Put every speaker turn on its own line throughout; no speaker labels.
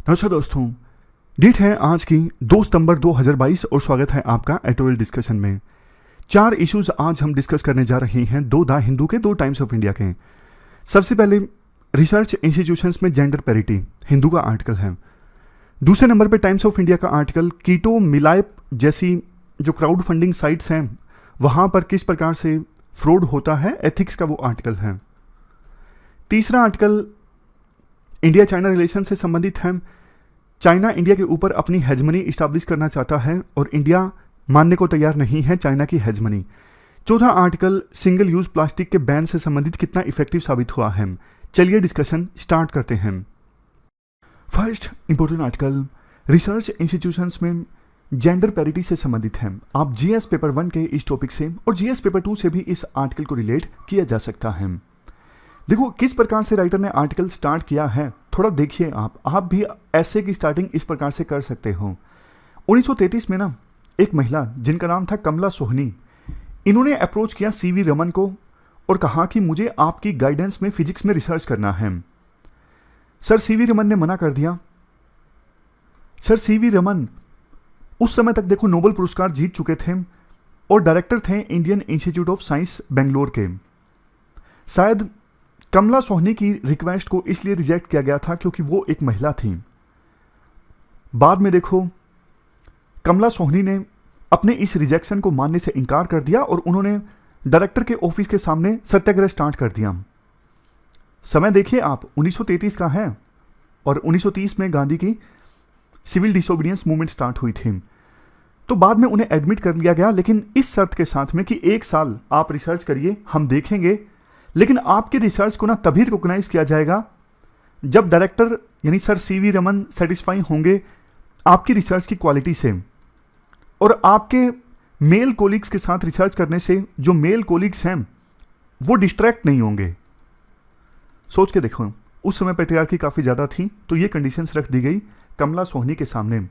नमस्कार दोस्तों, डेट है आज की 2 सितंबर 2022 और स्वागत है आपका एडिटोरियल डिस्कशन में। 4 इश्यूज आज हम डिस्कस करने जा रहे हैं, दो द हिंदू के, दो टाइम्स ऑफ इंडिया के। सबसे पहले रिसर्च इंस्टीट्यूशंस में जेंडर पैरिटी, हिंदू का आर्टिकल है। दूसरे नंबर पे टाइम्स ऑफ इंडिया का आर्टिकल कीटो मिलाइप जैसी जो क्राउड फंडिंग साइट्स हैं वहाँ पर किस प्रकार से फ्रॉड होता है, एथिक्स का वो आर्टिकल है। तीसरा आर्टिकल इंडिया चाइना रिलेशन से संबंधित है। चाइना इंडिया के ऊपर अपनी हेजमनी इस्टेब्लिश करना चाहता है और इंडिया मानने को तैयार नहीं है चाइना की हेजमनी। चौथा आर्टिकल सिंगल यूज प्लास्टिक के बैन से संबंधित कितना इफेक्टिव साबित हुआ है। चलिए डिस्कशन स्टार्ट करते हैं। First important article research institutions में जेंडर पैरिटी से संबंधित है। आप जीएस पेपर 1 के इस टॉपिक से और जीएस पेपर 2 से भी इस आर्टिकल को रिलेट किया जा सकता है। देखो किस प्रकार से राइटर ने आर्टिकल स्टार्ट किया है, थोड़ा देखिए। आप भी ऐसे की स्टार्टिंग इस प्रकार से कर सकते हो। 1933 में ना एक महिला जिनका नाम था कमला सोहनी, इन्होंने अप्रोच किया सीवी रमन को और कहा कि मुझे आपकी गाइडेंस में फिजिक्स में रिसर्च करना है। सर सीवी रमन ने मना कर दिया। सर सीवी रमन उस समय तक देखो नोबेल पुरस्कार जीत चुके थे और डायरेक्टर थे Indian institute of science Bangalore के। शायद कमला सोहनी की रिक्वेस्ट को इसलिए रिजेक्ट किया गया था क्योंकि वो एक महिला थी। बाद में देखो कमला सोहनी ने अपने इस रिजेक्शन को मानने से इनकार कर दिया और उन्होंने डायरेक्टर के ऑफिस के सामने सत्याग्रह स्टार्ट कर दिया। समय देखिए आप, 1933 का है और 1930 में गांधी की सिविल डिसोबीडियंस मूवमेंट स्टार्ट हुई थी। तो बाद में उन्हें एडमिट कर लिया गया, लेकिन इस शर्त के साथ में कि 1 साल आप रिसर्च करिए, हम देखेंगे, लेकिन आपकी रिसर्च को ना तभी रिकॉग्नाइज किया जाएगा जब डायरेक्टर यानी सर सीवी रमन सेटिस्फाई होंगे आपकी रिसर्च की क्वालिटी से और आपके मेल कोलिग्स के साथ रिसर्च करने से जो मेल कोलिग्स हैं वो डिस्ट्रैक्ट नहीं होंगे। सोच के देखो, उस समय पैट्रियार्की काफ़ी ज़्यादा थी, तो ये कंडीशंस रख दी गई कमला सोहनी के सामने।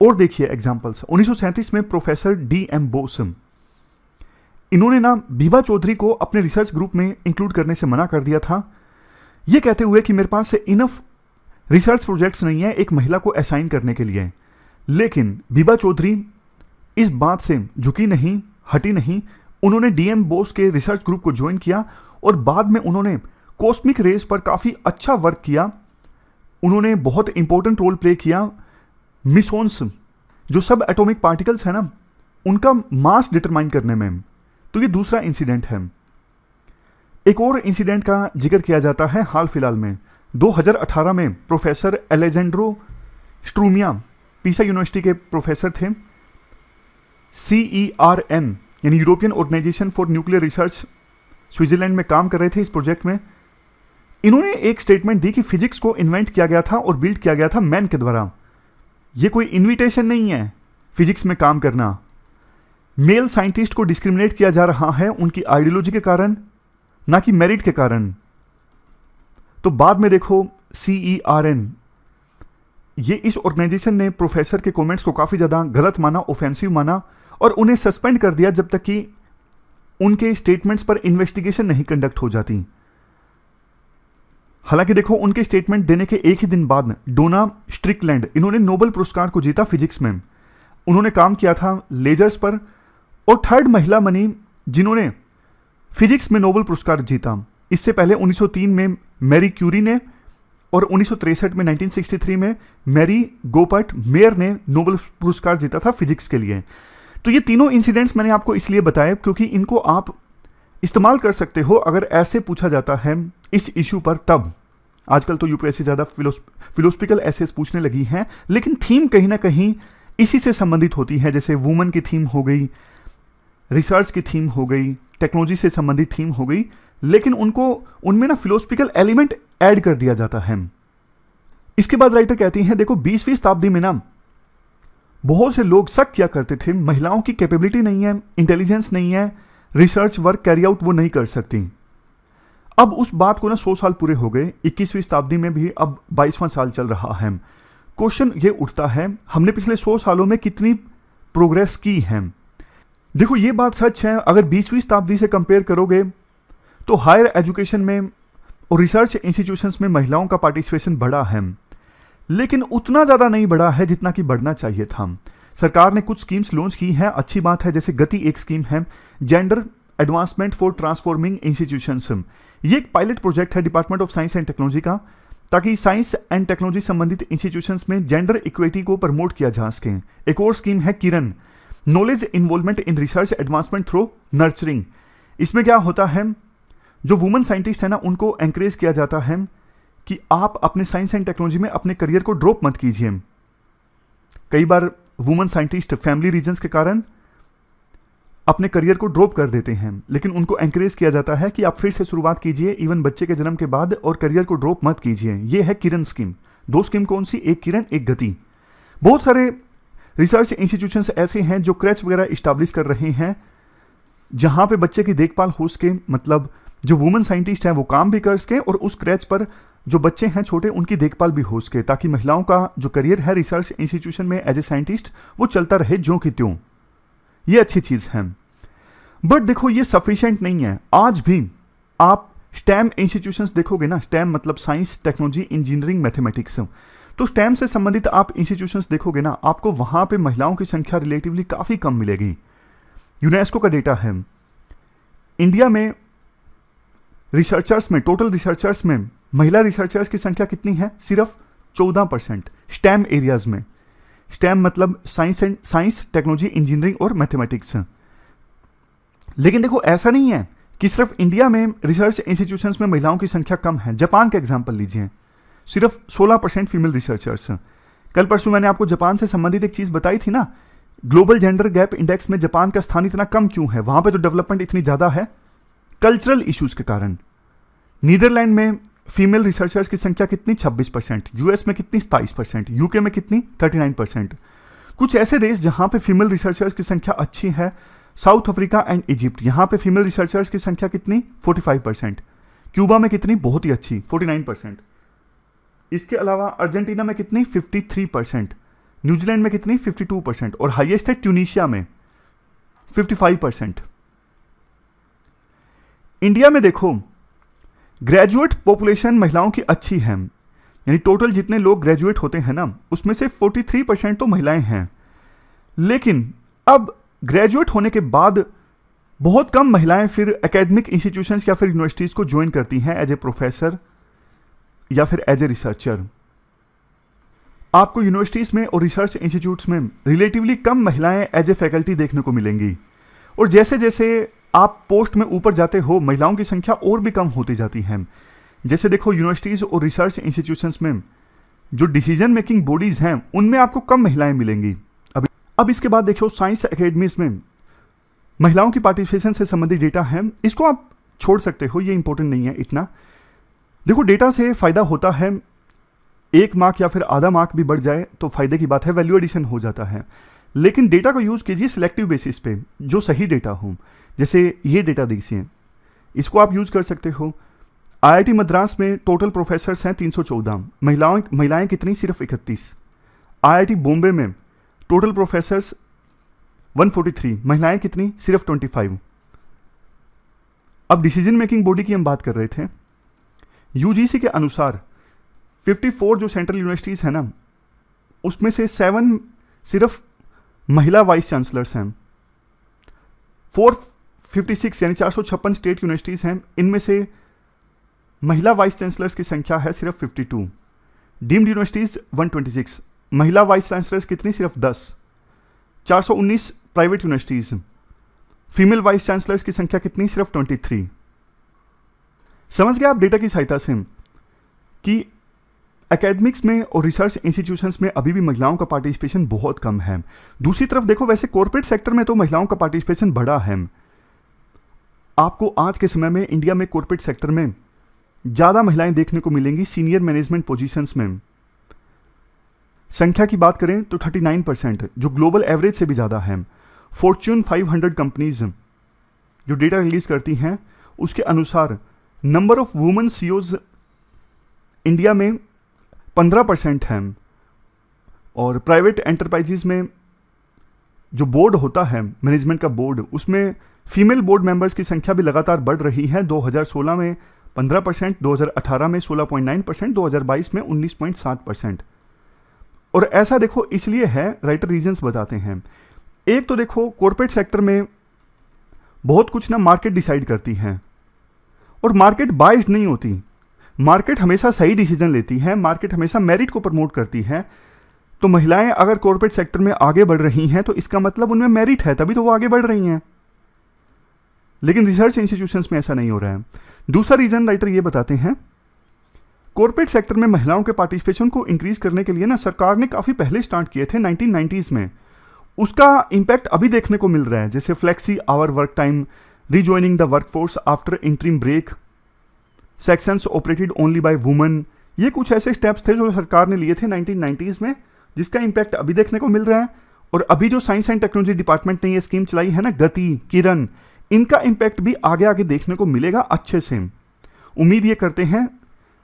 और देखिए एग्जाम्पल्स, 1937 में प्रोफेसर DM बोस, इन्होंने ना बीबा चौधरी को अपने रिसर्च ग्रुप में इंक्लूड करने से मना कर दिया था, ये कहते हुए कि मेरे पास से इनफ रिसर्च प्रोजेक्ट्स नहीं है एक महिला को असाइन करने के लिए। लेकिन बीबा चौधरी इस बात से झुकी नहीं, हटी नहीं। उन्होंने DM बोस के रिसर्च ग्रुप को ज्वाइन किया और बाद में उन्होंने कॉस्मिक रेस पर काफ़ी अच्छा वर्क किया। उन्होंने बहुत इंपॉर्टेंट रोल प्ले किया मिसोन्स, जो सब एटॉमिक पार्टिकल्स है ना, उनका मास डिटरमाइन करने में। तो ये दूसरा इंसिडेंट है। एक और इंसिडेंट का जिक्र किया जाता है हाल फिलहाल में। 2018 में प्रोफेसर एलेजेंड्रो स्ट्रूमिया, पीसा यूनिवर्सिटी के प्रोफेसर थे, CERN यानी European organisation for nuclear research, Switzerland में काम कर रहे थे इस प्रोजेक्ट में। इन्होंने एक स्टेटमेंट दी कि फिजिक्स को इन्वेंट किया गया था और बिल्ड किया गया था मैन के द्वारा। ये कोई इन्विटेशन नहीं है फिजिक्स में काम करना। मेल साइंटिस्ट को डिस्क्रिमिनेट किया जा रहा है उनकी आइडियोलॉजी के कारण, ना कि मेरिट के कारण। तो बाद में देखो CERN, ये इस ऑर्गेनाइजेशन ने प्रोफेसर के कमेंट्स को काफ़ी ज़्यादा गलत माना, ऑफेंसिव माना और उन्हें सस्पेंड कर दिया जब तक कि उनके स्टेटमेंट्स पर इन्वेस्टिगेशन नहीं कंडक्ट हो जाती। हालांकि देखो उनके स्टेटमेंट देने के एक ही दिन बाद डोना स्ट्रिकलैंड, इन्होंने नोबेल पुरस्कार को जीता फिजिक्स में। उन्होंने काम किया था लेजर्स पर और थर्ड महिला बनी जिन्होंने फिजिक्स में नोबेल पुरस्कार जीता। इससे पहले 1903 में मैरी क्यूरी ने और 1963 में 1963 में मैरी गोपर्ट मेयर ने नोबेल पुरस्कार जीता था फिजिक्स के लिए। तो ये तीनों इंसिडेंट्स मैंने आपको इसलिए बताया क्योंकि इनको आप इस्तेमाल कर सकते हो अगर ऐसे पूछा जाता है इस इशू पर। तब आजकल तो यूपीएससी ज़्यादा फिलोसफिकल एसेस पूछने लगी हैं, लेकिन थीम कहीं ना कहीं इसी से संबंधित होती है। जैसे वुमन की थीम हो गई, रिसर्च की थीम हो गई, टेक्नोलॉजी से संबंधित थीम हो गई, लेकिन उनमें ना फिलोसफिकल एलिमेंट ऐड कर दिया जाता है। इसके बाद राइटर कहती हैं देखो 20वीं शताब्दी में ना बहुत से लोग शक किया करते थे महिलाओं की कैपेबिलिटी नहीं है, इंटेलिजेंस नहीं है, रिसर्च वर्क कैरी आउट वो नहीं कर सकती। अब उस बात को ना 100 साल पूरे हो गए, 21वीं शताब्दी में भी अब 22वां साल चल रहा है। क्वेश्चन ये उठता है हमने पिछले 100 सालों में कितनी प्रोग्रेस की है। देखो ये बात सच है, अगर 20वीं शताब्दी से कंपेयर करोगे तो हायर एजुकेशन में और रिसर्च इंस्टीट्यूशंस में महिलाओं का पार्टिसिपेशन बढ़ा है। लेकिन उतना ज़्यादा नहीं बढ़ा है जितना कि बढ़ना चाहिए था। सरकार ने कुछ स्कीम्स लॉन्च की हैं, अच्छी बात है, जैसे गति एक स्कीम है, gender advancement for transforming institutions. ये एक पायलट प्रोजेक्ट है department of science and technology का, ताकि साइंस एंड टेक्नोलॉजी संबंधित इंस्टीट्यूशंस में जेंडर इक्विटी को प्रमोट किया जा सके। एक और स्कीम है Kiran, knowledge involvement in research advancement through nurturing. इसमें क्या होता है, जो वुमेन साइंटिस्ट है ना, उनको एंकरेज किया जाता है कि आप अपने साइंस एंड टेक्नोलॉजी में अपने करियर को ड्रॉप मत कीजिए। कई बार वुमेन साइंटिस्ट फैमिली रीजंस के कारण अपने करियर को ड्रॉप कर देते हैं, लेकिन उनको एंकरेज किया जाता है कि आप फिर से शुरुआत कीजिए इवन बच्चे के जन्म के बाद, और करियर को ड्रॉप मत कीजिए। ये है किरण स्कीम। दो स्कीम कौन सी, एक किरण एक गति। बहुत सारे रिसर्च इंस्टीट्यूशंस ऐसे हैं जो क्रैच वगैरह इस्टेब्लिश कर रहे हैं, जहां पे बच्चे की देखभाल हो सके, मतलब जो वुमेन साइंटिस्ट हैं वो काम भी कर सके और उस क्रैच पर जो बच्चे हैं छोटे उनकी देखभाल भी हो सके, ताकि महिलाओं का जो करियर है रिसर्च इंस्टीट्यूशन में एज ए साइंटिस्ट वो चलता रहे ज्यों की त्यों। ये अच्छी चीज है, बट देखो ये सफिशिएंट नहीं है। आज भी आप स्टेम इंस्टीट्यूशंस देखोगे ना, स्टेम मतलब साइंस टेक्नोलॉजी इंजीनियरिंग मैथमेटिक्स, तो स्टेम से संबंधित आप इंस्टीट्यूशंस देखोगे ना, आपको वहां पे महिलाओं की संख्या रिलेटिवली काफी कम मिलेगी। यूनेस्को का डेटा है, इंडिया में रिसर्चर्स में, टोटल रिसर्चर्स में महिला रिसर्चर्स की संख्या कितनी है, सिर्फ 14% स्टेम एरियाज में। स्टेम मतलब साइंस टेक्नोलॉजी इंजीनियरिंग और मैथमेटिक्स। लेकिन देखो ऐसा नहीं है कि सिर्फ इंडिया में रिसर्च इंस्टीट्यूशंस में महिलाओं की संख्या कम है। जापान का एग्जांपल लीजिए, सिर्फ 16% फीमेल रिसर्चर्स। कल परसों मैंने आपको जापान से संबंधित एक चीज बताई थी ना, ग्लोबल जेंडर गैप इंडेक्स में जापान का स्थान इतना कम क्यों है, वहां पे तो डेवलपमेंट इतनी ज्यादा है, कल्चरल इश्यूज के कारण। नीदरलैंड में फीमेल रिसर्चर्स की संख्या कितनी, 26%, यूएस में कितनी, 27%, यूके में कितनी, 39%। कुछ ऐसे देश जहां पे फीमेल रिसर्चर्स की संख्या अच्छी है, साउथ अफ्रीका एंड इजिप्ट, यहां पे फीमेल रिसर्चर्स की संख्या कितनी, 45%। क्यूबा में कितनी, बहुत ही अच्छी, 49%। इसके अलावा अर्जेंटीना में कितनी, 53%। न्यूजीलैंड में कितनी, 52%। और हाईएस्ट है ट्यूनीशिया में 55%। इंडिया में देखो ग्रेजुएट पॉपुलेशन महिलाओं की अच्छी है, यानी टोटल जितने लोग ग्रेजुएट होते हैं ना, उसमें से 43% तो महिलाएं हैं। लेकिन अब ग्रेजुएट होने के बाद बहुत कम महिलाएं फिर एकेडमिक इंस्टीट्यूशंस या फिर यूनिवर्सिटीज को ज्वाइन करती हैं एज ए प्रोफेसर या फिर एज ए रिसर्चर। आपको यूनिवर्सिटीज में और रिसर्च इंस्टीट्यूट्स में रिलेटिवली कम महिलाएं एज ए फैकल्टी देखने को मिलेंगी, और जैसे जैसे आप पोस्ट में ऊपर जाते हो महिलाओं की संख्या और भी कम होती जाती है। जैसे देखो यूनिवर्सिटीज और रिसर्च इंस्टीट्यूशंस में जो डिसीजन मेकिंग बॉडीज हैं उनमें आपको कम महिलाएं मिलेंगी। अब इसके बाद देखो साइंस एकेडमीज में महिलाओं की पार्टिसिपेशन से संबंधित डेटा है, इसको आप छोड़ सकते हो, ये इंपॉर्टेंट नहीं है इतना। देखो डेटा से फायदा होता है, 1 मार्क या फिर आधा मार्क भी बढ़ जाए तो फायदे की बात है, वैल्यू एडिशन हो जाता है। लेकिन डेटा को यूज कीजिए सिलेक्टिव बेसिस पे, जो सही डेटा हो। जैसे ये डेटा देखिए, इसको आप यूज कर सकते हो। आईआईटी मद्रास में टोटल प्रोफेसर्स हैं 314, महिलाएं कितनी, सिर्फ 31। आईआईटी बॉम्बे में टोटल प्रोफेसर्स 143, महिलाएं कितनी, सिर्फ 25। अब डिसीजन मेकिंग बॉडी की हम बात कर रहे थे, यूजीसी के अनुसार 54 जो सेंट्रल यूनिवर्सिटीज है ना, उसमें से 7 सिर्फ महिला वाइस चांसलर्स हैं। 456 यानी 456 स्टेट यूनिवर्सिटीज हैं, इनमें से महिला वाइस चांसलर्स की संख्या है सिर्फ 52। डीम्ड यूनिवर्सिटीज 126, महिला वाइस चांसलर्स कितनी, सिर्फ 10। 419 private universities, female vice chancellors की संख्या कितनी, सिर्फ 23। समझ गए आप डेटा की सहायता से कि एकेडमिक्स में और रिसर्च इंस्टीट्यूशंस में अभी भी महिलाओं का पार्टिसिपेशन बहुत कम है। दूसरी तरफ देखो, वैसे कॉर्पोरेट सेक्टर में तो महिलाओं का पार्टिसिपेशन बढ़ा है। आपको आज के समय में इंडिया में कॉर्पोरेट सेक्टर में ज्यादा महिलाएं देखने को मिलेंगी सीनियर मैनेजमेंट पोजीशंस में। संख्या की बात करें तो 39%, जो ग्लोबल एवरेज से भी ज्यादा है। फॉर्च्यून 500 कंपनीज जो डेटा रिलीज करती हैं, उसके अनुसार number of women CEOs India में 15% है, और प्राइवेट एंटरप्राइजेज में जो बोर्ड होता है, मैनेजमेंट का बोर्ड, उसमें फीमेल बोर्ड मेंबर्स की संख्या भी लगातार बढ़ रही है। 2016 में 15%, 2018 में 16.9%, 2022 में 19.7%। और ऐसा देखो इसलिए है, राइटर रीजंस बताते हैं। एक तो देखो कॉर्पोरेट सेक्टर में बहुत कुछ ना मार्केट डिसाइड करती है, और मार्केट बाइस्ड नहीं होती। मार्केट हमेशा सही डिसीजन लेती है, मार्केट हमेशा मेरिट को प्रमोट करती है। तो महिलाएं अगर कॉर्पोरेट सेक्टर में आगे बढ़ रही हैं तो इसका मतलब उनमें मेरिट है, तभी तो वो आगे बढ़ रही हैं। लेकिन रिसर्च इंस्टीट्यूशंस में ऐसा नहीं हो रहा है। दूसरा रीजन राइटर ये बताते हैं, कॉर्पोरेट सेक्टर में महिलाओं के पार्टिसिपेशन को इंक्रीज करने के लिए ना सरकार ने काफ़ी पहले स्टार्ट किए थे 1990s में। उसका इम्पैक्ट अभी देखने को मिल रहा है, जैसे flexi hour work time, rejoining the workforce after interim break, sections operated only by women. ये कुछ ऐसे स्टेप्स थे जो सरकार ने लिए थे 1990s में, जिसका इम्पैक्ट अभी देखने को मिल रहा है। और अभी जो साइंस एंड टेक्नोलॉजी डिपार्टमेंट ने ये स्कीम चलाई है ना, गति, किरण, इनका इम्पैक्ट भी आगे आगे देखने को मिलेगा अच्छे से। उम्मीद ये करते हैं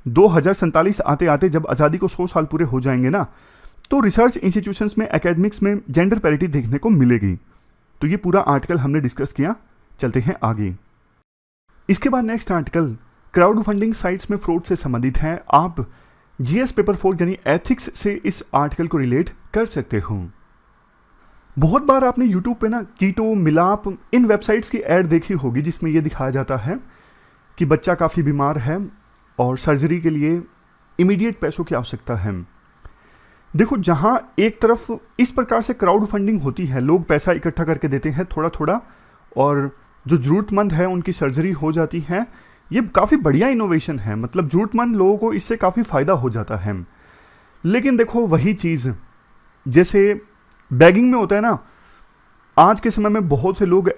2047 आते आते जब आज़ादी को 100 साल पूरे हो जाएंगे ना, तो रिसर्च इंस्टीट्यूशंस में, एकेडमिक्स में जेंडर पैरिटी देखने को मिलेगी। तो ये पूरा आर्टिकल हमने डिस्कस किया। चलते हैं आगे। इसके बाद next article crowd funding sites में फ्रॉड से संबंधित है। आप जीएस पेपर 4 यानी एथिक्स से इस आर्टिकल को रिलेट कर सकते हो। बहुत बार आपने यूट्यूब पे ना कीटो, मिलाप, इन वेबसाइट्स की ऐड देखी होगी, जिसमें यह दिखाया जाता है कि बच्चा काफ़ी बीमार है और सर्जरी के लिए इमीडिएट पैसों की आवश्यकता है। देखो, जहां एक तरफ इस प्रकार से क्राउड फंडिंग होती है, लोग पैसा इकट्ठा करके देते हैं थोड़ा थोड़ा, और जो ज़रूरतमंद है उनकी सर्जरी हो जाती है। ये काफ़ी बढ़िया इनोवेशन है, मतलब ज़रूरतमंद लोगों को इससे काफ़ी फ़ायदा हो जाता है। लेकिन देखो वही चीज़ जैसे बैगिंग में होता है ना, आज के समय में बहुत से लोग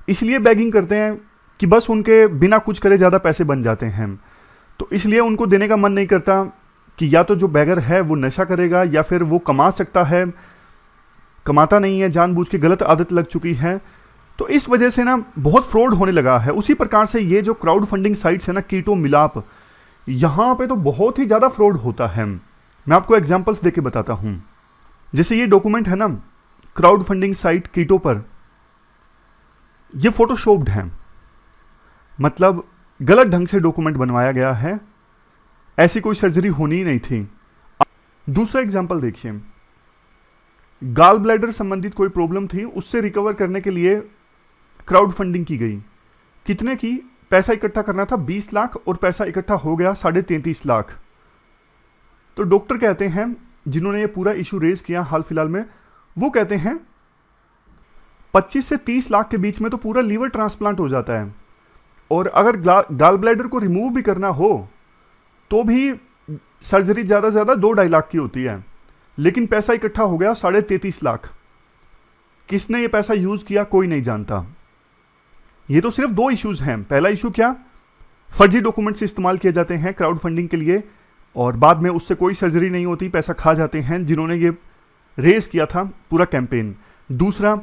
इसलिए बैगिंग करते हैं कि बस उनके बिना कुछ करे ज़्यादा पैसे बन जाते हैं, तो इसलिए उनको देने का मन नहीं करता कि या तो जो बैगर है वो नशा करेगा या फिर वो कमा सकता है, कमाता नहीं है, जानबूझ के गलत आदत लग चुकी है। तो इस वजह से ना बहुत फ्रॉड होने लगा है। उसी प्रकार से ये जो क्राउड फंडिंग साइट्स है ना, कीटो, मिलाप, यहाँ पे तो बहुत ही ज़्यादा फ्रॉड होता है। मैं आपको एग्जांपल्स देके बताता हूँ। जैसे ये डॉक्यूमेंट है ना क्राउड फंडिंग साइट कीटो पर, ये फोटोशॉप्ड है, मतलब गलत ढंग से डॉक्यूमेंट बनवाया गया है, ऐसी कोई सर्जरी होनी ही नहीं थी। दूसरा एग्जांपल देखिए, गाल ब्लैडर संबंधित कोई प्रॉब्लम थी, उससे रिकवर करने के लिए क्राउड फंडिंग की गई। कितने की? पैसा इकट्ठा करना था 20 लाख और पैसा इकट्ठा हो गया 33.5 लाख। तो डॉक्टर कहते हैं, जिन्होंने ये पूरा इशू रेज किया हाल फिलहाल में, वो कहते हैं 25 से 30 लाख के बीच में तो पूरा लीवर ट्रांसप्लांट हो जाता है, और अगर गाल ब्लैडर को रिमूव भी करना हो तो भी सर्जरी ज़्यादा से ज़्यादा 2-2.5 लाख की होती है। लेकिन पैसा इकट्ठा हो गया 33.5 लाख। किसने ये पैसा यूज़ किया कोई नहीं जानता। ये तो सिर्फ 2 इश्यूज हैं। पहला इशू क्या, फर्जी डॉक्यूमेंट्स इस्तेमाल किए जाते हैं क्राउड फंडिंग के लिए, और बाद में उससे कोई सर्जरी नहीं होती, पैसा खा जाते हैं जिन्होंने ये रेस किया था पूरा कैंपेन। दूसरा,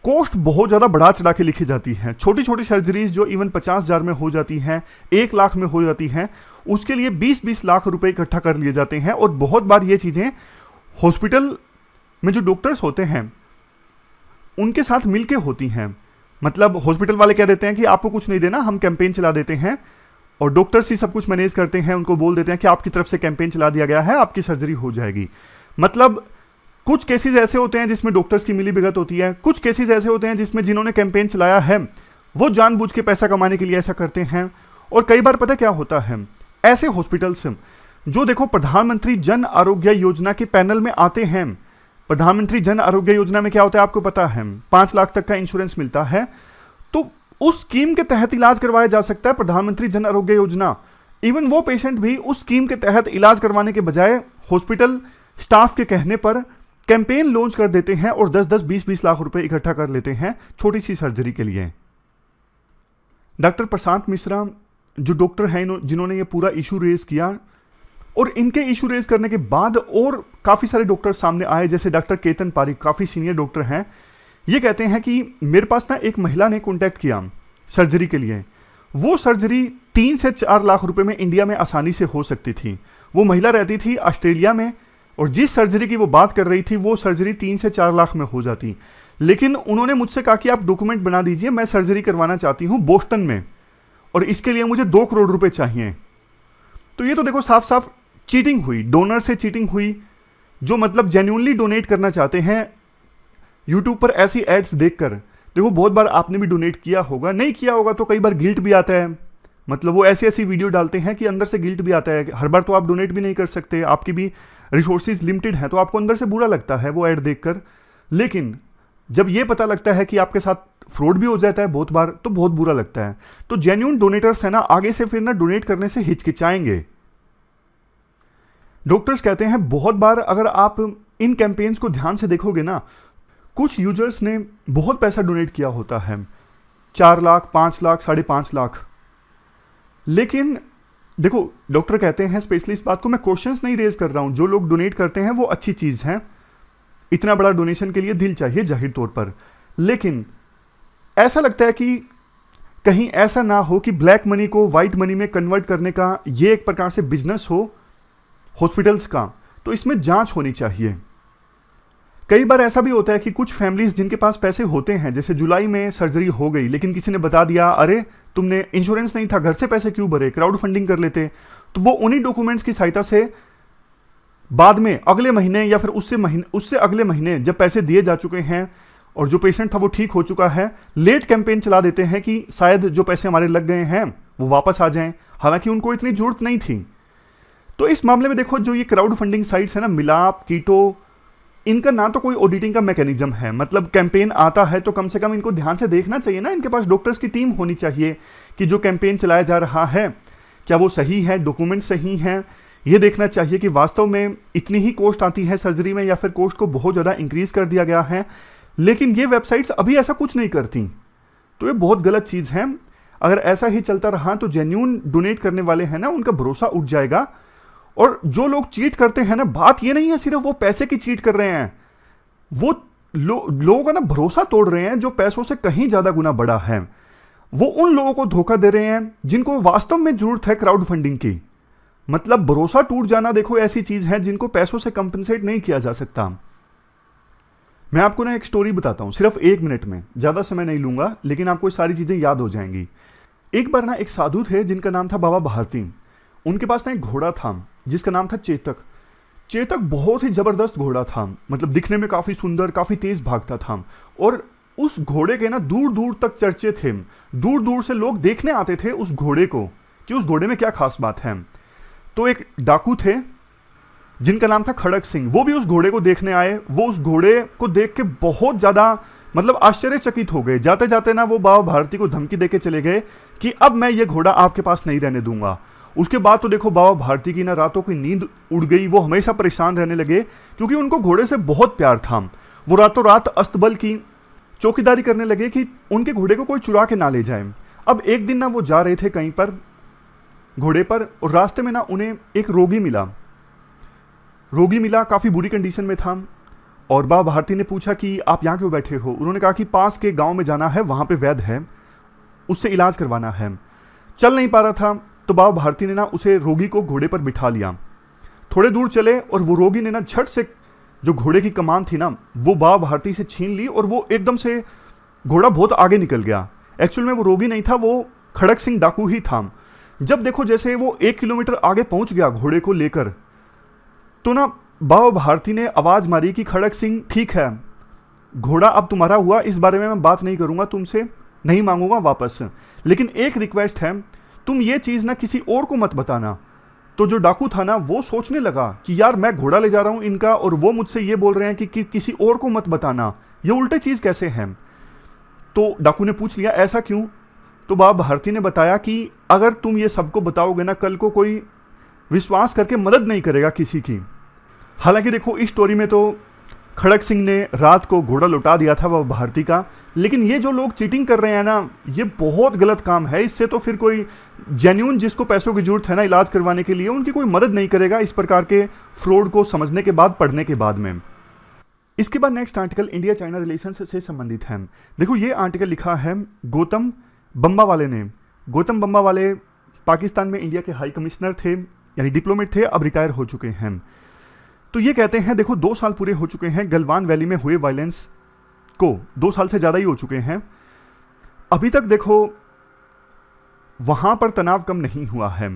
कॉस्ट बहुत ज़्यादा बढ़ा चढ़ा के लिखी जाती है। छोटी छोटी सर्जरीज जो इवन 50,000 में हो जाती हैं, 1 लाख में हो जाती हैं, उसके लिए 20-20 लाख रुपए इकट्ठा कर लिए जाते हैं। और बहुत बार ये चीज़ें हॉस्पिटल में जो डॉक्टर्स होते हैं उनके साथ मिलके होती हैं। मतलब हॉस्पिटल वाले कह देते हैं कि आपको कुछ नहीं देना, हम कैंपेन चला देते हैं, और डॉक्टर्स ही सब कुछ मैनेज करते हैं। उनको बोल देते हैं कि आपकी तरफ से कैंपेन चला दिया गया है, आपकी सर्जरी हो जाएगी। मतलब कुछ केसेस ऐसे होते हैं जिसमें डॉक्टर्स की मिलीभगत होती है, कुछ केसेस ऐसे होते हैं जिसमें जिन्होंने कैंपेन चलाया है वो जानबूझ के पैसा कमाने के लिए ऐसा करते हैं। और कई बार पता क्या होता है, ऐसे हॉस्पिटल्स जो देखो प्रधानमंत्री जन आरोग्य योजना के पैनल में आते हैं। प्रधानमंत्री जन आरोग्य योजना में क्या होता है आपको पता है, 5 लाख तक का इंश्योरेंस मिलता है, तो उस स्कीम के तहत इलाज करवाया जा सकता है। प्रधानमंत्री जन आरोग्य योजना, इवन वो पेशेंट भी उस स्कीम के तहत इलाज करवाने के बजाय हॉस्पिटल स्टाफ के कहने पर कैंपेन लॉन्च कर देते हैं और 10-10, 20-20 लाख रुपए इकट्ठा कर लेते हैं छोटी सी सर्जरी के लिए। डॉक्टर प्रशांत मिश्रा जो डॉक्टर हैं जिन्होंने ये पूरा इशू रेज किया, और इनके इशू रेज करने के बाद और काफ़ी सारे डॉक्टर सामने आए, जैसे डॉक्टर केतन पारिक, काफ़ी सीनियर डॉक्टर हैं। ये कहते हैं कि मेरे पास ना एक महिला ने कॉन्टैक्ट किया सर्जरी के लिए। वो सर्जरी 3 से 4 लाख रुपए में इंडिया में आसानी से हो सकती थी। वो महिला रहती थी ऑस्ट्रेलिया में, और जिस सर्जरी की वो बात कर रही थी वो सर्जरी 3 से 4 लाख में हो जाती। लेकिन उन्होंने मुझसे कहा कि आप डॉक्यूमेंट बना दीजिए, मैं सर्जरी करवाना चाहती हूँ बोस्टन में, और इसके लिए मुझे 2 करोड़ रुपए चाहिए। तो ये तो देखो साफ साफ चीटिंग हुई, डोनर से चीटिंग हुई, जो मतलब जेन्युइनली डोनेट करना चाहते हैं यूट्यूब पर ऐसी एड्स देखकर। देखो बहुत बार आपने भी डोनेट किया होगा, नहीं किया होगा तो कई बार गिल्ट भी आता है। मतलब वो ऐसी ऐसी वीडियो डालते हैं कि अंदर से गिल्ट भी आता है। हर बार तो आप डोनेट भी नहीं कर सकते, आपकी भी रिसोर्सेज लिमिटेड हैं, तो आपको अंदर से बुरा लगता है वो ऐड देखकर। लेकिन जब ये पता लगता है कि आपके साथ फ्रॉड भी हो जाता है बहुत बार, तो बहुत बुरा लगता है। तो जेन्युइन डोनेटर्स है ना, आगे से फिर ना डोनेट करने से हिचकिचाएंगे। डॉक्टर्स कहते हैं बहुत बार अगर आप इन कैंपेन्स को ध्यान से देखोगे ना, कुछ यूजर्स ने बहुत पैसा डोनेट किया होता है, 4 लाख, 5 लाख, 5.5 लाख। लेकिन देखो डॉक्टर कहते हैं, स्पेशली इस बात को मैं क्वेश्चंस नहीं रेज कर रहा हूं, जो लोग डोनेट करते हैं वो अच्छी चीज है, इतना बड़ा डोनेशन के लिए दिल चाहिए जाहिर तौर पर। लेकिन ऐसा लगता है कि कहीं ऐसा ना हो कि ब्लैक मनी को व्हाइट मनी में कन्वर्ट करने का ये एक प्रकार से बिजनेस हो हॉस्पिटल्स का, तो इसमें जांच होनी चाहिए। कई बार ऐसा भी होता है कि कुछ फैमिलीज जिनके पास पैसे होते हैं, जैसे जुलाई में सर्जरी हो गई लेकिन किसी ने बता दिया अरे तुमने इंश्योरेंस नहीं था, घर से पैसे क्यों भरे, क्राउड फंडिंग कर लेते, तो वो उन्हीं डॉक्यूमेंट्स की सहायता से बाद में अगले महीने या फिर उससे अगले महीने जब पैसे दिए जा चुके हैं और जो पेशेंट था वो ठीक हो चुका है, लेट कैंपेन चला देते हैं कि शायद जो पैसे हमारे लग गए हैं वो वापस आ जाएं, हालांकि उनको इतनी जरूरत नहीं थी। तो इस मामले में देखो जो ये क्राउड फंडिंग साइट्स है ना, मिलाप, कीटो, इनका ना तो कोई ऑडिटिंग का मैकेनिज्म है। मतलब कैंपेन आता है तो कम से कम इनको ध्यान से देखना चाहिए ना, इनके पास डॉक्टर्स की टीम होनी चाहिए कि जो कैंपेन चलाया जा रहा है क्या वो सही है, डॉक्यूमेंट सही हैं। ये देखना चाहिए कि वास्तव में इतनी ही कॉस्ट आती है सर्जरी में या फिर कॉस्ट को बहुत ज़्यादा इंक्रीज कर दिया गया है। लेकिन ये वेबसाइट्स अभी ऐसा कुछ नहीं करती, तो ये बहुत गलत चीज़ है। अगर ऐसा ही चलता रहा तो जेन्युइन डोनेट करने वाले हैं ना, उनका भरोसा उठ जाएगा। और जो लोग चीट करते हैं ना, बात ये नहीं है सिर्फ वो पैसे की चीट कर रहे हैं, वो लोगों का ना भरोसा तोड़ रहे हैं जो पैसों से कहीं ज्यादा गुना बड़ा है। वो उन लोगों को धोखा दे रहे हैं जिनको वास्तव में जरूरत है क्राउड फंडिंग की। मतलब भरोसा टूट जाना देखो ऐसी चीज है जिनको पैसों से कंपनसेट नहीं किया जा सकता। मैं आपको ना एक स्टोरी बताता हूं, सिर्फ 1 मिनट में, ज्यादा समय नहीं लूंगा, लेकिन आपको सारी चीजें याद हो जाएंगी। एक बार ना एक साधु थे जिनका नाम था बाबा भारती। उनके पास ना एक घोड़ा था जिसका नाम था चेतक। चेतक बहुत ही जबरदस्त घोड़ा था, मतलब दिखने में काफी सुंदर, काफी तेज भागता था। और उस घोड़े के ना दूर दूर तक चर्चे थे, दूर दूर से लोग देखने आते थे उस घोड़े को कि उस घोड़े में क्या खास बात है। तो एक डाकू थे जिनका नाम था खड़क सिंह, वो भी उस घोड़े को देखने आए। वो उस घोड़े को देख के बहुत ज्यादा मतलब आश्चर्यचकित हो गए। जाते जाते ना वो बाबा भारती को धमकी देके चले गए कि अब मैं ये घोड़ा आपके पास नहीं रहने दूंगा। उसके बाद तो देखो बाबा भारती की ना रातों की नींद उड़ गई, वो हमेशा परेशान रहने लगे क्योंकि उनको घोड़े से बहुत प्यार था। वो रातों रात अस्तबल की चौकीदारी करने लगे कि उनके घोड़े को कोई चुरा के ना ले जाए। अब एक दिन ना वो जा रहे थे कहीं पर घोड़े पर, और रास्ते में ना उन्हें एक रोगी मिला, काफी बुरी कंडीशन में था। और बाबा भारती ने पूछा कि आप यहाँ क्यों बैठे हो। उन्होंने कहा कि पास के गांव में जाना है, वहां पे वैद्य है, उससे इलाज करवाना है। चल नहीं पा रहा था तो बाबा भारती ने ना उसे रोगी को घोड़े पर बिठा लिया। थोड़े दूर चले और वो रोगी ने ना झट से जो घोड़े की कमान थी ना वो बाबा भारती से छीन ली और वो एकदम से घोड़ा बहुत आगे निकल गया। एक्चुअल में वो रोगी नहीं था, वो खड़क सिंह डाकू ही था। जब देखो जैसे वो 1 किलोमीटर आगे पहुंच गया घोड़े को लेकर, तो ना बाबा भारती ने आवाज मारी कि खड़क सिंह ठीक है, घोड़ा अब तुम्हारा हुआ, इस बारे में मैं बात नहीं करूंगा तुमसे, नहीं मांगूंगा वापस, लेकिन एक रिक्वेस्ट है, तुम ये चीज ना किसी और को मत बताना। तो जो डाकू था ना वो सोचने लगा कि यार मैं घोड़ा ले जा रहा हूं इनका और वो मुझसे ये बोल रहे हैं कि किसी और को मत बताना, ये उल्टे चीज कैसे है। तो डाकू ने पूछ लिया ऐसा क्यों। तो बाबा भारती ने बताया कि अगर तुम ये सबको बताओगे ना, कल को कोई विश्वास करके मदद नहीं करेगा किसी की। हालांकि देखो इस स्टोरी में तो खड़क सिंह ने रात को घोड़ा लौटा दिया था बाबा भारती का, लेकिन ये जो लोग चीटिंग कर रहे हैं ना, ये बहुत गलत काम है। इससे तो फिर कोई जेन्युइन जिसको पैसों की जरूरत है ना इलाज करवाने के लिए, उनकी कोई मदद नहीं करेगा इस प्रकार के फ्रॉड को समझने के बाद, पढ़ने के बाद में। इसके बाद next article India China relations से संबंधित है। देखो ये आर्टिकल लिखा है गौतम बम्बा वाले ने। गौतम बम्बा वाले पाकिस्तान में इंडिया के हाई कमिश्नर थे, यानी डिप्लोमेट थे, अब रिटायर हो चुके हैं। तो ये कहते हैं देखो 2 साल पूरे हो चुके हैं गलवान वैली में हुए वायलेंस को, 2 साल से ज़्यादा ही हो चुके हैं। अभी तक देखो वहाँ पर तनाव कम नहीं हुआ है।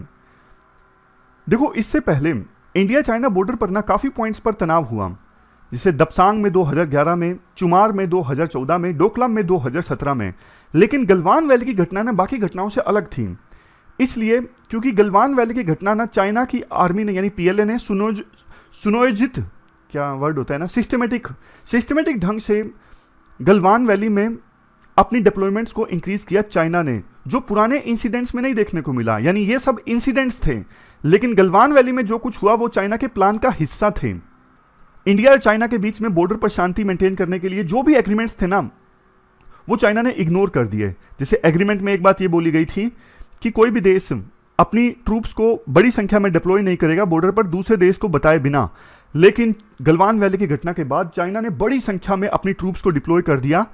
देखो इससे पहले इंडिया चाइना बॉर्डर पर ना काफ़ी पॉइंट्स पर तनाव हुआ, जैसे दपसांग में 2011 में, चुमार में 2014 में, डोकलाम में 2017 में। लेकिन गलवान वैली की घटना ना बाकी घटनाओं से अलग थी, इसलिए क्योंकि गलवान वैली की घटना ना चाइना की आर्मी ने यानी पीएलए ने सुनियोजित क्या वर्ड होता है ना, सिस्टमेटिक ढंग से गलवान वैली में अपनी डिप्लॉयमेंट्स को इंक्रीज किया चाइना ने, जो पुराने इंसिडेंट्स में नहीं देखने को मिला। यानी ये सब इंसिडेंट्स थे, लेकिन गलवान वैली में जो कुछ हुआ वो चाइना के प्लान का हिस्सा थे। इंडिया और चाइना के बीच में बॉर्डर पर शांति मेंटेन करने के लिए जो भी एग्रीमेंट्स थे ना, वो चाइना ने इग्नोर कर दिए। जैसे एग्रीमेंट में एक बात ये बोली गई थी कि कोई भी देश अपनी ट्रूप्स को बड़ी संख्या में डिप्लॉय नहीं करेगा बॉर्डर पर दूसरे देश को बताए बिना। लेकिन गलवान वैली की घटना के बाद चाइना ने बड़ी संख्या में अपनी ट्रूप्स को डिप्लॉय कर दिया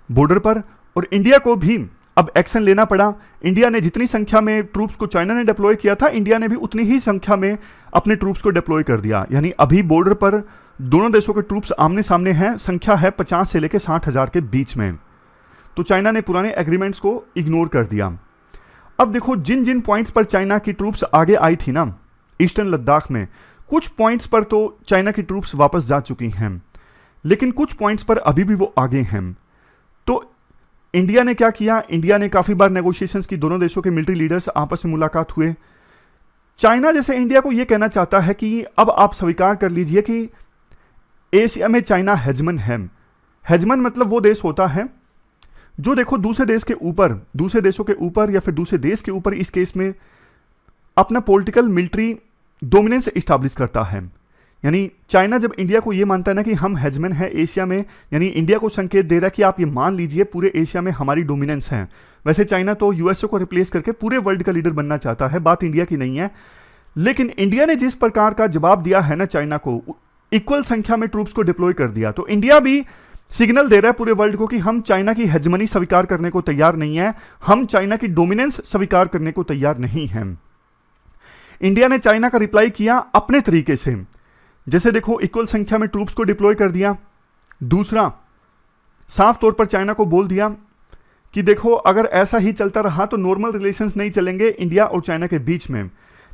बॉर्डर पर, और इंडिया को भी अब एक्शन लेना पड़ा। इंडिया ने जितनी संख्या में ट्रूप्स को चाइना ने डिप्लॉय किया था, इंडिया ने भी उतनी ही संख्या में अपने ट्रूप्स को डिप्लॉय कर दिया। यानी अभी बॉर्डर पर दोनों देशों के ट्रूप्स आमने सामने हैं, संख्या है 50 से लेकर 60,000 के बीच में। तो चाइना ने पुराने एग्रीमेंट्स को इग्नोर कर दिया। अब देखो, जिन जिन पॉइंट्स पर चाइना की ट्रूप्स आगे आई थी ना, ईस्टर्न लद्दाख में कुछ पॉइंट्स पर तो चाइना की ट्रूप्स वापस जा चुकी हैं, लेकिन कुछ पॉइंट्स पर अभी भी वो आगे हैं। तो इंडिया ने क्या किया, इंडिया ने काफी बार नेगोशिएशंस की, दोनों देशों के मिलिट्री लीडर्स आपस में मुलाकात हुए। चाइना जैसे इंडिया को यह कहना चाहता है कि अब आप स्वीकार कर लीजिए कि एशिया में चाइना हेजमन है। हेजमन मतलब वो देश होता है जो देखो दूसरे देश के ऊपर, दूसरे देशों के ऊपर या फिर दूसरे देश के ऊपर इस केस में अपना पॉलिटिकल मिलिट्री डोमिनेंस इस्टेब्लिश करता है। यानी चाइना जब इंडिया को ये मानता है ना कि हम हेजमन है एशिया में, यानी इंडिया को संकेत दे रहा है कि आप ये मान लीजिए पूरे एशिया में हमारी डोमिनेंस है। वैसे चाइना तो यूएसए को रिप्लेस करके पूरे वर्ल्ड का लीडर बनना चाहता है, बात इंडिया की नहीं है। लेकिन इंडिया ने जिस प्रकार का जवाब दिया है ना चाइना को, इक्वल संख्या में ट्रूप्स को डिप्लॉय कर दिया, तो इंडिया भी सिग्नल दे रहा है पूरे वर्ल्ड को कि हम चाइना की हेजमनी स्वीकार करने को तैयार नहीं है, हम चाइना की डोमिनेंस स्वीकार करने को तैयार नहीं है। इंडिया ने चाइना का रिप्लाई किया अपने तरीके से, जैसे देखो इक्वल संख्या में ट्रूप्स को डिप्लॉय कर दिया। दूसरा, साफ तौर पर चाइना को बोल दिया कि देखो अगर ऐसा ही चलता रहा तो नॉर्मल रिलेशंस नहीं चलेंगे इंडिया और चाइना के बीच में।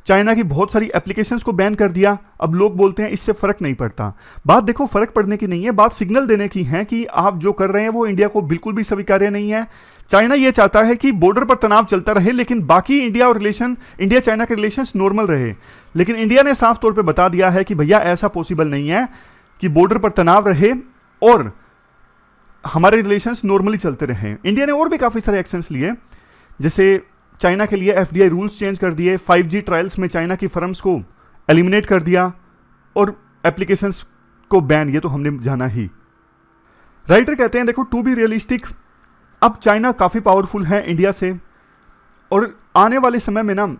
चाइना की बहुत सारी एप्लीकेशंस को बैन कर दिया। अब लोग बोलते हैं इससे फर्क नहीं पड़ता। बात देखो फर्क पड़ने की नहीं है, बात सिग्नल देने की है कि आप जो कर रहे हैं वो इंडिया को बिल्कुल भी स्वीकार्य नहीं है। चाइना ये चाहता है कि बॉर्डर पर तनाव चलता रहे, लेकिन बाकी इंडिया चाइना के रिलेशंस नॉर्मल रहे। लेकिन इंडिया ने साफ तौर पे बता दिया है कि भैया ऐसा पॉसिबल नहीं है कि बॉर्डर पर तनाव रहे और हमारे रिलेशंस नॉर्मली चलते रहे। इंडिया ने और भी काफी सारे एक्शंस लिए, जैसे चाइना के लिए एफडीआई रूल्स चेंज कर दिए, 5G ट्रायल्स में चाइना की फर्म्स को एलिमिनेट कर दिया और एप्लीकेशंस को बैन, ये तो हमने जाना ही। राइटर कहते हैं देखो टू बी रियलिस्टिक, अब चाइना काफी पावरफुल है इंडिया से, और आने वाले समय में ना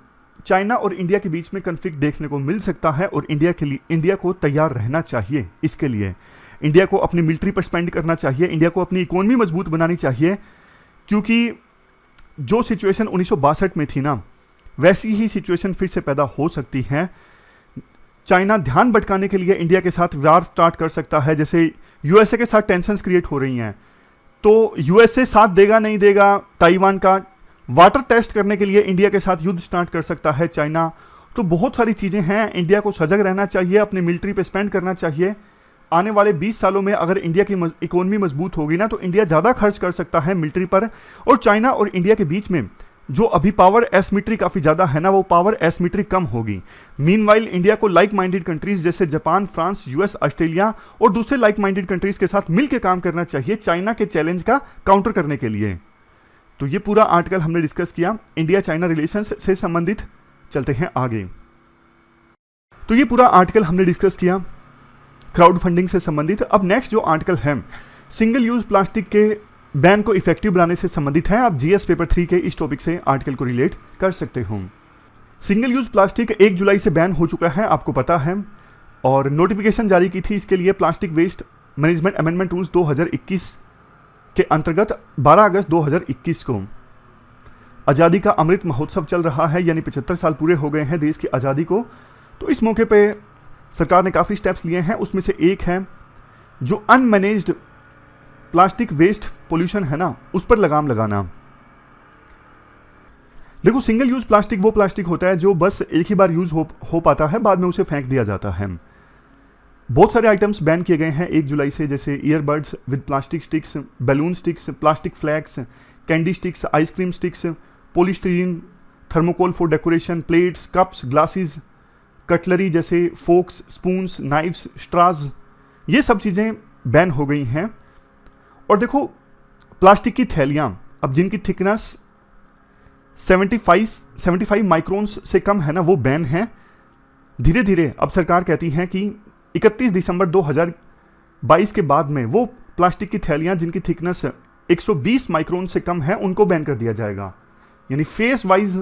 चाइना और इंडिया के बीच में कन्फ्लिक्ट देखने को मिल सकता है, और इंडिया को तैयार रहना चाहिए। इसके लिए इंडिया को अपनी मिलिट्री पर स्पेंड करना चाहिए, इंडिया को अपनी इकोनॉमी मजबूत बनानी चाहिए, क्योंकि जो सिचुएशन 1962 में थी ना, वैसी ही सिचुएशन फिर से पैदा हो सकती है। चाइना ध्यान भटकाने के लिए इंडिया के साथ वार स्टार्ट कर सकता है, जैसे यूएसए के साथ टेंशंस क्रिएट हो रही हैं, तो यूएसए साथ देगा नहीं देगा, ताइवान का वाटर टेस्ट करने के लिए इंडिया के साथ युद्ध स्टार्ट कर सकता है चाइना। तो बहुत सारी चीज़ें हैं, इंडिया को सजग रहना चाहिए, अपनी मिलिट्री पे स्पेंड करना चाहिए। आने वाले 20 सालों में अगर इंडिया की इकोनॉमी मजबूत होगी ना, तो इंडिया ज़्यादा खर्च कर सकता है मिलिट्री पर, और चाइना और इंडिया के बीच में जो अभी पावर एसिमेट्री काफ़ी ज़्यादा है ना, वो पावर एसिमेट्री कम होगी। मीनवाइल इंडिया को लाइक माइंडेड कंट्रीज जैसे जापान, फ्रांस, यूएस, ऑस्ट्रेलिया और दूसरे लाइक माइंडेड कंट्रीज के साथ मिलकर काम करना चाहिए चाइना के चैलेंज का काउंटर करने के लिए। तो ये पूरा आर्टिकल हमने डिस्कस किया इंडिया चाइना रिलेशंस से संबंधित। चलते हैं आगे। तो ये पूरा आर्टिकल हमने डिस्कस किया क्राउड फंडिंग से संबंधित। अब नेक्स्ट जो आर्टिकल है सिंगल यूज प्लास्टिक के बैन को इफेक्टिव बनाने से संबंधित है। आप जीएस पेपर 3 के इस टॉपिक से आर्टिकल को रिलेट कर सकते हो। सिंगल यूज प्लास्टिक 1 जुलाई से बैन हो चुका है, आपको पता है, और नोटिफिकेशन जारी की थी इसके लिए plastic waste management amendment rules 2021 के अंतर्गत 12 अगस्त 2021 को। आज़ादी का अमृत महोत्सव चल रहा है, यानी 75 साल पूरे हो गए हैं देश की आज़ादी को। तो इस मौके पे सरकार ने काफ़ी स्टेप्स लिए हैं, उसमें से एक है जो अनमैनेज्ड प्लास्टिक वेस्ट पोल्यूशन है ना, उस पर लगाम लगाना। देखो, सिंगल यूज प्लास्टिक वो प्लास्टिक होता है जो बस एक ही बार यूज हो पाता है, बाद में उसे फेंक दिया जाता है। बहुत सारे आइटम्स बैन किए गए हैं 1 जुलाई से, जैसे earbuds with plastic sticks, balloon sticks, plastic flags, candy sticks, ice cream sticks, polystyrene, thermocol for decoration, plates, cups, glasses, cutlery जैसे फोक्स, स्पून्स, नाइफ्स, स्ट्राज, ये सब चीज़ें बैन हो गई हैं। और देखो, प्लास्टिक की थैलियाँ अब जिनकी थिकनेस 75 माइक्रोन्स से कम है ना, वो बैन है। धीरे धीरे अब सरकार कहती है कि 31 दिसंबर 2022 के बाद में वो प्लास्टिक की थैलियाँ जिनकी थिकनेस 120 माइक्रोन से कम है उनको बैन कर दिया जाएगा। यानी फेस वाइज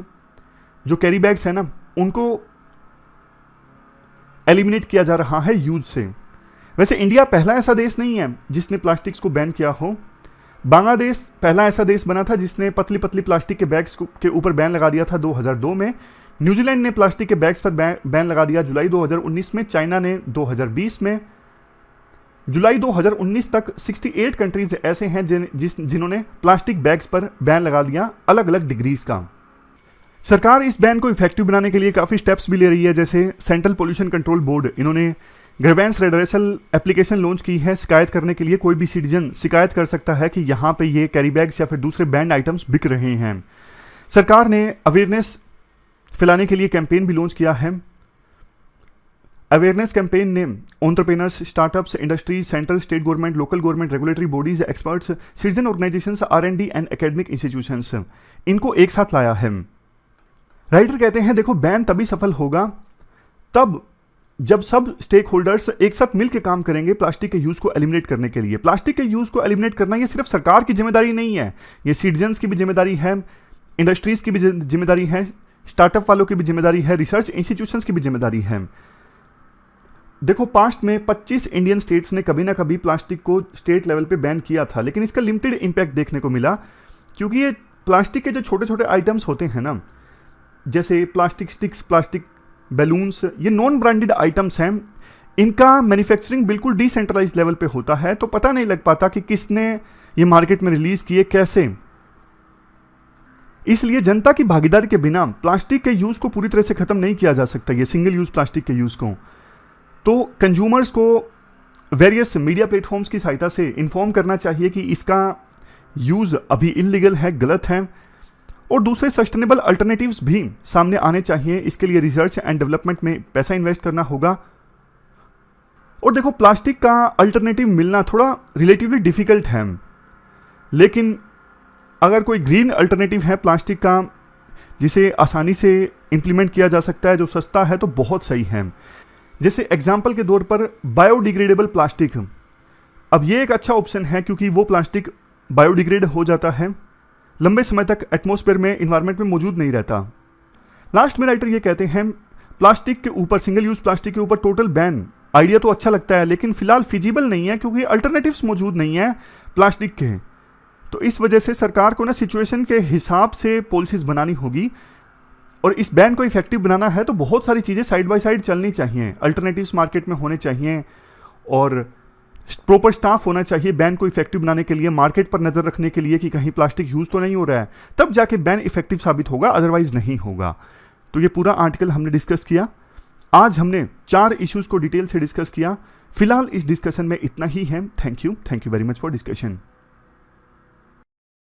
जो कैरी बैग्स है ना, उनको एलिमिनेट किया जा रहा है यूज से। वैसे इंडिया पहला ऐसा देश नहीं है जिसने प्लास्टिक्स को बैन किया हो। बांग्लादेश पहला ऐसा देश बना था जिसने पतली पतली प्लास्टिक के बैग्स के ऊपर बैन लगा दिया था 2002 में। न्यूजीलैंड ने प्लास्टिक के बैग्स पर बैन लगा दिया जुलाई 2019 में। चाइना ने 2020 में। जुलाई 2019 तक 68 कंट्रीज ऐसे हैं जिन्होंने प्लास्टिक बैग्स पर बैन लगा दिया, अलग अलग डिग्रीज का। सरकार इस बैन को इफेक्टिव बनाने के लिए काफ़ी स्टेप्स भी ले रही है, जैसे सेंट्रल पोल्यूशन कंट्रोल बोर्ड, इन्होंने ग्रीवेंस रेडरेसल एप्लीकेशन लॉन्च की है। शिकायत करने के लिए कोई भी सिटीजन शिकायत कर सकता है कि यहाँ पे ये कैरी बैग्स या फिर दूसरे बैंड आइटम्स बिक रहे हैं। सरकार ने अवेयरनेस फैलाने के लिए कैंपेन भी लॉन्च किया है। अवेयरनेस कैंपेन ने entrepreneurs, startups, industry, central, state government, local government, regulatory bodies, experts, citizen organisations, R&D and academic institutions, इनको एक साथ लाया है। राइटर कहते हैं, देखो, बैन तभी सफल होगा तब जब सब स्टेक होल्डर्स एक साथ मिलकर काम करेंगे प्लास्टिक के यूज को एलिमिनेट करने के लिए। प्लास्टिक के यूज को एलिमिनेट करना ये सिर्फ सरकार की जिम्मेदारी नहीं है, ये सिटीजन्स की भी जिम्मेदारी है, इंडस्ट्रीज की भी जिम्मेदारी है, स्टार्टअप वालों की भी जिम्मेदारी है, रिसर्च इंस्टीट्यूशंस की भी जिम्मेदारी है। देखो, पास्ट में 25 इंडियन स्टेट्स ने कभी ना कभी प्लास्टिक को स्टेट लेवल पे बैन किया था, लेकिन इसका लिमिटेड इम्पैक्ट देखने को मिला, क्योंकि ये प्लास्टिक के जो छोटे छोटे आइटम्स होते हैं ना, जैसे प्लास्टिक स्टिक्स, प्लास्टिक बैलून्स, ये नॉन ब्रांडेड आइटम्स हैं। इनका मैन्युफैक्चरिंग बिल्कुल डिसेंट्रलाइज लेवल पे होता है, तो पता नहीं लग पाता कि किसने ये मार्केट में रिलीज किए, कैसे। इसलिए जनता की भागीदारी के बिना प्लास्टिक के यूज को पूरी तरह से खत्म नहीं किया जा सकता, ये सिंगल यूज प्लास्टिक के यूज को। तो कंज्यूमर्स को वेरियस मीडिया प्लेटफॉर्म्स की सहायता से इन्फॉर्म करना चाहिए कि इसका यूज अभी इलीगल है, गलत है, और दूसरे सस्टेनेबल अल्टरनेटिव्स भी सामने आने चाहिए। इसके लिए रिसर्च एंड डेवलपमेंट में पैसा इन्वेस्ट करना होगा। और देखो, प्लास्टिक का अल्टरनेटिव मिलना थोड़ा रिलेटिवली डिफिकल्ट है, लेकिन अगर कोई ग्रीन अल्टरनेटिव है प्लास्टिक का जिसे आसानी से इंप्लीमेंट किया जा सकता है, जो सस्ता है, तो बहुत सही है। जैसे एग्जाम्पल के तौर पर बायोडिग्रेडेबल प्लास्टिक, अब ये एक अच्छा ऑप्शन है क्योंकि वो प्लास्टिक बायोडिग्रेड हो जाता है, लंबे समय तक एटमॉस्फेयर में, इन्वायरमेंट में मौजूद नहीं रहता। लास्ट में राइटर ये कहते हैं, प्लास्टिक के ऊपर, सिंगल यूज प्लास्टिक के ऊपर टोटल बैन आइडिया तो अच्छा लगता है, लेकिन फिलहाल फिजिबल नहीं है क्योंकि अल्टरनेटिव्स मौजूद नहीं है प्लास्टिक के। तो इस वजह से सरकार को ना सिचुएशन के हिसाब से पॉलिसीज बनानी होगी, और इस बैन को इफेक्टिव बनाना है तो बहुत सारी चीज़ें साइड बाय साइड चलनी चाहिए। अल्टरनेटिव्स मार्केट में होने चाहिए और प्रॉपर स्टाफ होना चाहिए बैन को इफेक्टिव बनाने के लिए, मार्केट पर नजर रखने के लिए कि कहीं प्लास्टिक यूज तो नहीं हो रहा है, तब जाके बैन इफेक्टिव साबित होगा, अदरवाइज नहीं होगा। तो ये पूरा आर्टिकल हमने डिस्कस किया। आज हमने 4 इश्यूज को डिटेल से डिस्कस किया। फिलहाल इस डिस्कशन में इतना ही है। Thank you very much for discussion.